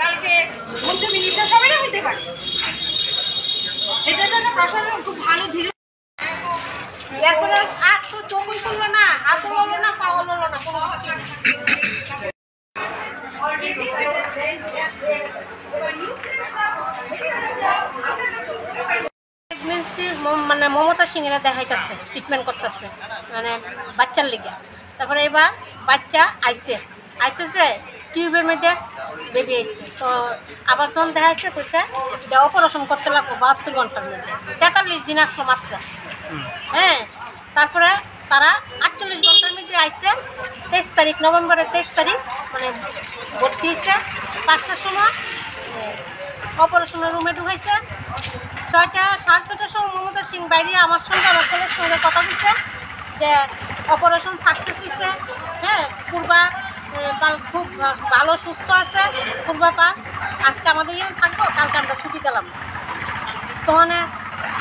কালকে মঞ্চে মিলিশিয়া সবাই হইতে পারে, এটার জন্য প্রশাসন খুব ভালো ধীরে এখন আর তো চোখই খুললো না, হাত লড়লো না, পাওয়া লড়লো না, কোনো কিছু মানে মমতা সিং এরা দেখাইতেছে ট্রিটমেন্ট করতেছে মানে বাচ্চার লেগে। তারপরে এবার বাচ্চা আইসে যে টিউবের মধ্যে বেবি আইসে, তো আবার যখন দেখাইছে কইছে যে অপারেশন করতে লাগবো 72 ঘন্টার মধ্যে, 43 দিন আসলো মাত্র। হ্যাঁ, তারপরে তারা 48 ঘন্টার মধ্যে আইসে 23 তারিখ, নভেম্বরের 23 তারিখ মানে ভর্তি হয়েছে। 5টার সময় অপারেশনের রুমে ঢুকাইছে। 6টা সাড়ে 6টার সময় মমতা সিং বাইরে আমার সঙ্গে আমার ছেলের সঙ্গে কথা বলছে যে অপারেশন সাকসেস হয়েছে। হ্যাঁ, পূর্বা খুব ভালো সুস্থ আছে, পূর্বা পা আজকে আমাদের এখানে থাকবো, কালকে আমরা ছুটি দিলাম। তখন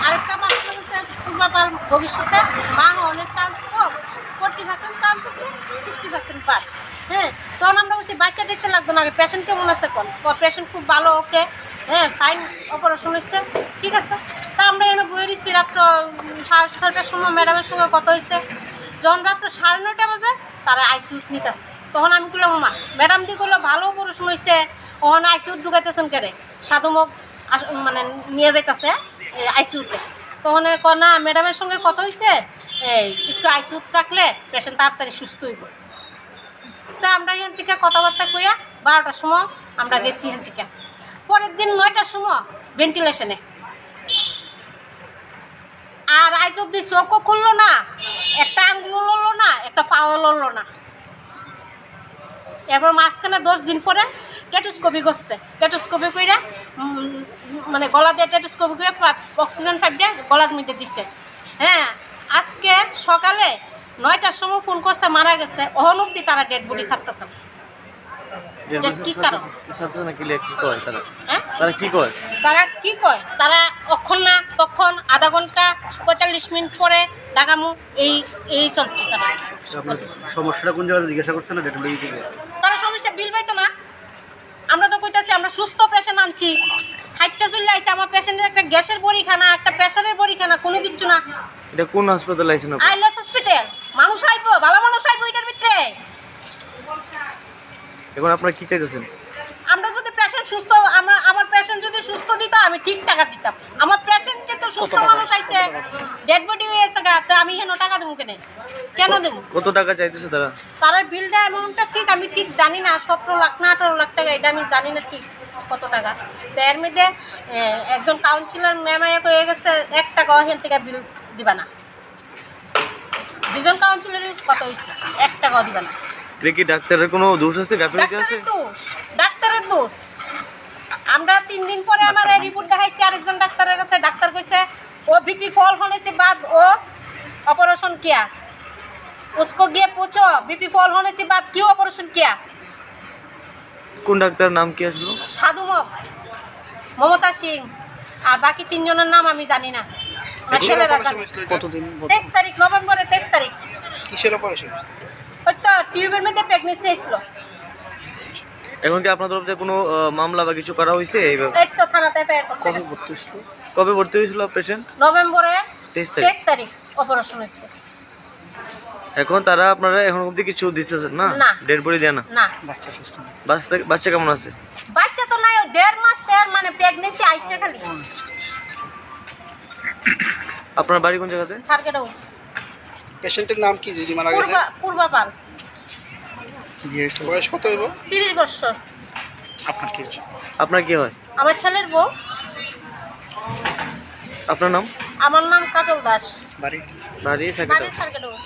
আরেকটা মাস হয়েছে পূর্বা পার ভবিষ্যতে মা অনেক চান্স হোক, 40% চান্স আছে, 60% পার। হ্যাঁ, তখন আমরা বলছি বাচ্চা দেখতে লাগবে না, পেশেন্ট কেমন আছে কোন, পেশেন্ট খুব ভালো, ওকে হ্যাঁ ফাইন, অপারেশন হয়েছে, ঠিক আছে। তা আমরা এনে বয়ে দিচ্ছি রাত্র 6:30টার সময় ম্যাডামের সঙ্গে কথা হয়েছে। যখন রাত্র 9:30 বাজে তারা আইসিউট নিতেছে, তখন আমি বললাম মা ম্যাডাম দি করলো ভালো অপারেশন হয়েছে, ওখানে আইসিউট ঢুকাইতেছেন কেড়ে, সাধুমুখ মানে নিয়ে যাইতেছে আইসিউতে। তখন না ম্যাডামের সঙ্গে কথা হয়েছে, এই একটু আইসিউট রাখলে পেশেন্ট তাড়াতাড়ি সুস্থ হইব। তো আমরা এখান থেকে কথাবার্তা কইয়া 12টার সময় আমরা গেছি এখান থেকে। পরের দিন 9টার সময় ভেন্টিলেশনে, আর আজ অব্দি চোখও খুললো না, একটা আঙ্গুলও লড়লো না, একটা পাও লড়লো না। এরপর মাঝখানে 10 দিন পরে টেটোস্কোপি করছে, টেটোস্কোপি করে মানে গলা দিয়ে টেটোস্কোপি করে অক্সিজেন পাইপ দিয়ে গলার মধ্যে দিচ্ছে। হ্যাঁ, আজকে সকালে 9টার সময় ফোন করছে মারা গেছে, অহন অব্দি তারা ডেড বডি ছাড়তেছে। কি কারণ তারা অক্ষণ না তখন আধা ঘন্টা 45 মিনিট পরে ডাকামু এই চলছে। তারা সমস্যাটা কোন জায়গায় জিজ্ঞাসা করছে না, তারা সমস্যা বিল পাইতো না। আমরা তো কইতাছি আমরা সুস্থ পেশেন্ট আনছি, হাইটটা চলে আইছে, আমার পেশেন্টের একটা গ্যাসের বড়িখানা, একটা প্রেসারের বড়িখানা, কোনো কিছু না। এটা কোন হাসপাতাল আইছেন? আইলেস হসপিটাল। মানুষ আইবো, ভালো মানুষ আইবো এটার ভিতরে। এখন আপনারা কি চাইতেছেন? আমরা যদি পেশেন্ট সুস্থ, আমার পেশেন্ট যদি সুস্থ দিত আমি ঠিক টাকা দিতাম। আমার পেশেন্ট যেহেতু সুস্থ মানুষ আইছে, ডেড বডি হয়েছে গা, তো আমি হেন টাকা দেবো কেন দেবো? কত টাকা চাইতেছে তারা? তারা বিলটা অ্যামাউন্টটা ঠিক আমি ঠিক জানি না, 17 লাখ না 18 লাখ টাকা, এটা আমি জানি না ঠিক কত টাকা। তো এর মধ্যে একজন কাউন্সিলর ম্যামাইয়া হয়ে গেছে 1 টাকাও হেন থেকে বিল দিবা না। 2জন কাউন্সিলরের কত হয়েছে, 1 টাকাও দিবা না। এটা কি ডাক্তারের কোনো দোষ আছে? ডাক্তারের দোষ। আমরা 3 দিন পরে আমার রিপোর্ট দেখাইছি আরেকজন ডাক্তারের কাছে, ডাক্তার কইছে ও बीपी फॉल होने से बाद वो ऑपरेशन किया, उसको गए पूछो बीपी फॉल होने से बाद क्यों ऑपरेशन किया। কোন ডাক্তার নাম কি আসলো? সাধুমুখ, মমতা সিং, আর বাকি 3 জনের নাম আমি জানি না। আমার ছেলেরা জানে। কতদিন? 23 তারিখ, নভেম্বরের 23 তারিখ। কিসের অপারেশন? ওই তো টিউবের মধ্যে প্রেগন্যান্সি ছিল। এখন কি আপনাদের তরফ থেকে কোনো মামলা বা কিছু করা হয়েছে? এই তো থানাতে পেয়ে কথা। কবে ভর্তি হয়েছিল পেশেন্ট? নভেম্বরের 23 তারিখ অপারেশন হয়েছে। এখন তারা আপনারা এখন অবধি কিছু দিচ্ছে না? ডেড বডি দেয় না? না। বাচ্চা সুস্থ? বাচ্চা কেমন আছে? বাচ্চা তো নাই, 1.5 মাসের মানে প্রেগন্যান্সি আইছে খালি। আপনার বাড়ি কোন জায়গাতে? সার্কেট হাউস। পেশেন্টের নাম কি যিনি মারা গেছে? পূর্বাপাল। বয়স কত হইব? 30 বছর। আপনার কি হয়? আপনার কি হয়? আমার ছেলের বউ। আপনার নাম? আমার নাম কাজল দাস। বাড়ি? বাড়ি সার্কেট হাউস।